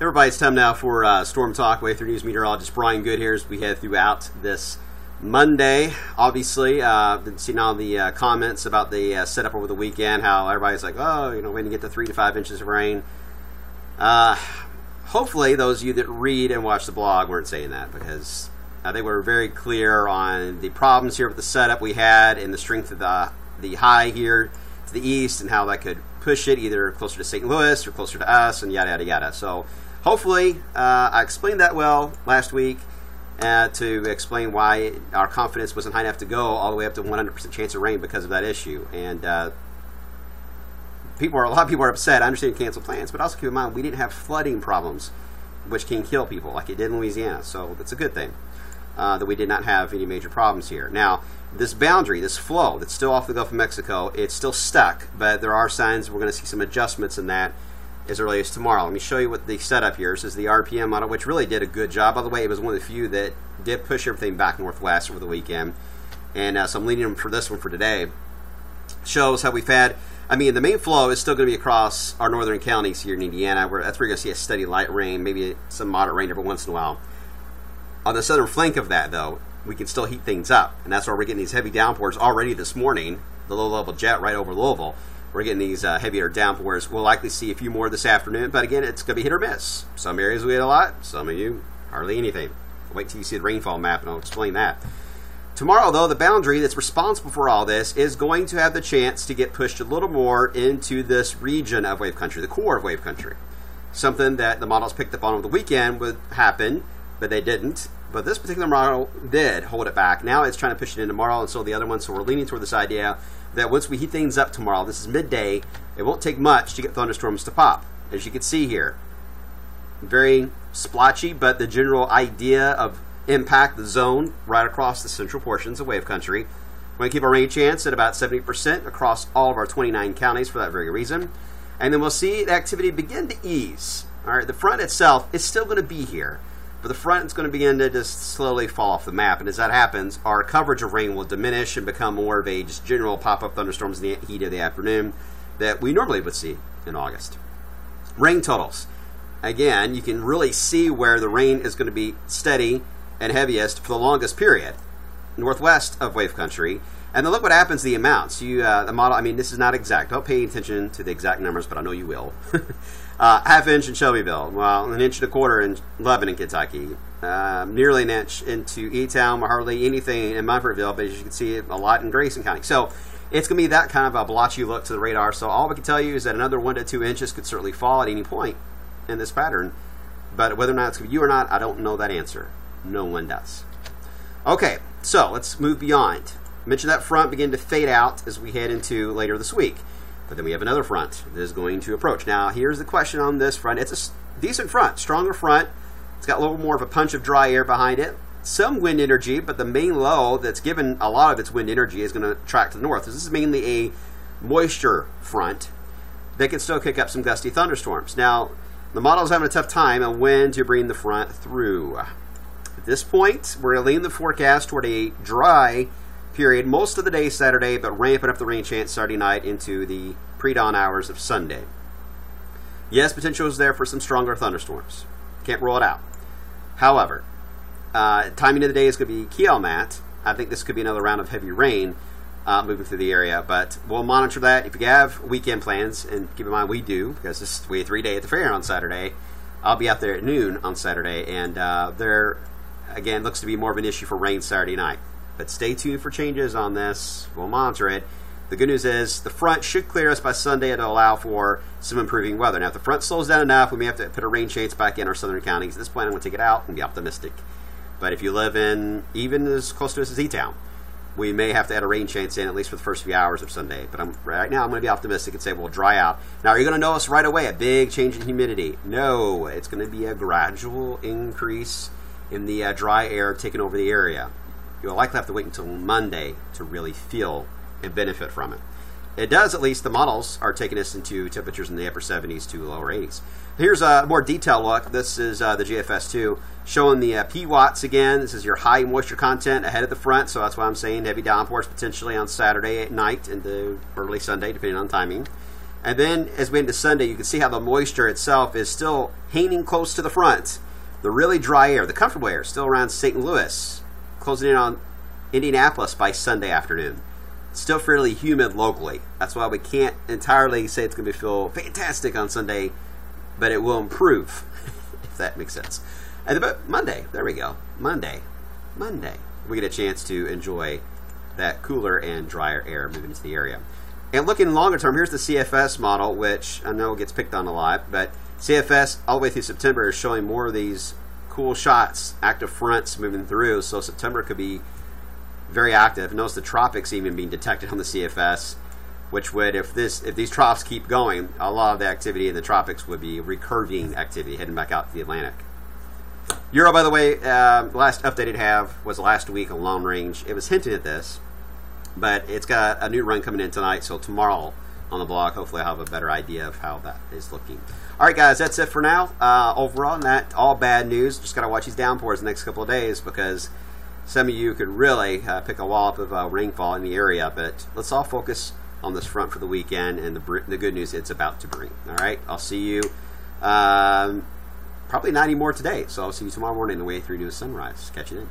Everybody, it's time now for Storm Talk. Wave 3 News meteorologist Brian Good here as we head throughout this Monday. Obviously, seeing all the comments about the setup over the weekend, how everybody's like, oh, you know, waiting to get to 3 to 5 inches of rain. Hopefully, those of you that read and watch the blog weren't saying that, because I think we're very clear on the problems here with the setup we had and the strength of the high here to the east and how that could push it either closer to St. Louis or closer to us and yada, yada, yada. So hopefully I explained that well last week to explain why our confidence wasn't high enough to go all the way up to 100% chance of rain because of that issue. And a lot of people are upset. I understand cancel plans, but also keep in mind we didn't have flooding problems, which can kill people like it did in Louisiana. So that's a good thing that we did not have any major problems here. Now, this boundary, this flow that's still off the Gulf of Mexico, it's still stuck, but there are signs we're going to see some adjustments in that as early as tomorrow. Let me show you what the setup here. This is the RPM model, which really did a good job. By the way, it was one of the few that did push everything back northwest over the weekend. And so I'm leaning for this one for today. Shows how we've had, I mean, the main flow is still going to be across our northern counties here in Indiana. That's where you're going to see a steady light rain, maybe some moderate rain every once in a while. On the southern flank of that, though, we can still heat things up. And that's why we're getting these heavy downpours already this morning. The low-level jet right over Louisville. We're getting these heavier downpours. We'll likely see a few more this afternoon. But again, it's going to be hit or miss. Some areas we had a lot. Some of you, hardly anything. Wait till you see the rainfall map and I'll explain that. Tomorrow, though, the boundary that's responsible for all this is going to have the chance to get pushed a little more into this region of wave country, the core of wave country. Something that the models picked up on over the weekend would happen, but they didn't. But this particular model did hold it back. Now it's trying to push it in tomorrow, and so the other one. So we're leaning toward this idea that once we heat things up tomorrow, this is midday, it won't take much to get thunderstorms to pop. As you can see here, very splotchy, but the general idea of impact, the zone right across the central portions of wave country. We're going to keep our rain chance at about 70% across all of our 29 counties for that very reason. And then we'll see the activity begin to ease. All right, the front itself is still going to be here, but the front is going to begin to just slowly fall off the map. And as that happens, our coverage of rain will diminish and become more of a just general pop-up thunderstorms in the heat of the afternoon that we normally would see in August. Rain totals. Again, you can really see where the rain is going to be steady and heaviest for the longest period, northwest of wave country. And then look what happens to the amounts. The model, I mean, this is not exact. Don't pay attention to the exact numbers, but I know you will. Half inch in Shelbyville, well, 1 1/4 inch in Lebanon, Kentucky, nearly 1 inch into E-Town, hardly anything in Munfordville, but as you can see, a lot in Grayson County. So it's going to be that kind of a blotchy look to the radar. So all we can tell you is that another 1 to 2 inches could certainly fall at any point in this pattern. But whether or not it's going to be you or not, I don't know that answer. No one does. Okay, so let's move beyond. I mentioned that front begin to fade out as we head into later this week. But then we have another front that is going to approach. Now, here's the question on this front. It's a decent front, stronger front. It's got a little more of a punch of dry air behind it. Some wind energy, but the main low that's given a lot of its wind energy is going to track to the north. This is mainly a moisture front that can still kick up some gusty thunderstorms. Now, the model is having a tough time on when to bring the front through. At this point, we're going to lean the forecast toward a dry period most of the day Saturday, but ramping up the rain chance Saturday night into the pre-dawn hours of Sunday. Yes, potential is there for some stronger thunderstorms. Can't rule it out. However, timing of the day is going to be key on that. I think this could be another round of heavy rain moving through the area, but we'll monitor that. If you have weekend plans, and keep in mind we do, because this is we have 3 day at the fair on Saturday, I'll be out there at noon on Saturday, and there, again, looks to be more of an issue for rain Saturday night. But stay tuned for changes on this. We'll monitor it. The good news is the front should clear us by Sunday to allow for some improving weather. Now, if the front slows down enough, we may have to put a rain chance back in our southern counties. At this point, I'm going to take it out and be optimistic. But if you live in even as close to us as E-Town, we may have to add a rain chance in at least for the first few hours of Sunday. But right now, I'm going to be optimistic and say we'll dry out. Now, are you going to notice right away a big change in humidity? No, it's going to be a gradual increase in the dry air taking over the area. You'll likely have to wait until Monday to really feel and benefit from it. It does, at least the models are taking us into temperatures in the upper 70s to lower 80s. Here's a more detailed look. This is the GFS2 showing the P watts again. This is your high moisture content ahead of the front, so that's why I'm saying heavy downpours potentially on Saturday at night into early Sunday, depending on timing. And then as we get into Sunday, you can see how the moisture itself is still hanging close to the front. The really dry air, the comfortable air, is still around St. Louis, closing in on Indianapolis by Sunday afternoon. It's still fairly humid locally. That's why we can't entirely say it's going to feel fantastic on Sunday, but it will improve, if that makes sense. And but Monday, there we go. Monday, we get a chance to enjoy that cooler and drier air moving into the area. And looking longer term, here's the CFS model, which I know gets picked on a lot, but CFS all the way through September is showing more of these cool shots, active fronts moving through, so September could be very active. Notice the tropics even being detected on the CFS, which would, if these troughs keep going, a lot of the activity in the tropics would be recurving activity heading back out to the Atlantic. Euro, by the way, the last update it have was last week on long range. It was hinting at this, but it's got a new run coming in tonight, so tomorrow on the blog, hopefully I'll have a better idea of how that is looking. All right, guys, that's it for now. Overall, not all bad news. Just got to watch these downpours the next couple of days because some of you could really pick a wallop of rainfall in the area, but let's all focus on this front for the weekend and the good news it's about to bring. All right, I'll see you probably not anymore today, so I'll see you tomorrow morning on the way through News Sunrise. Catch you then.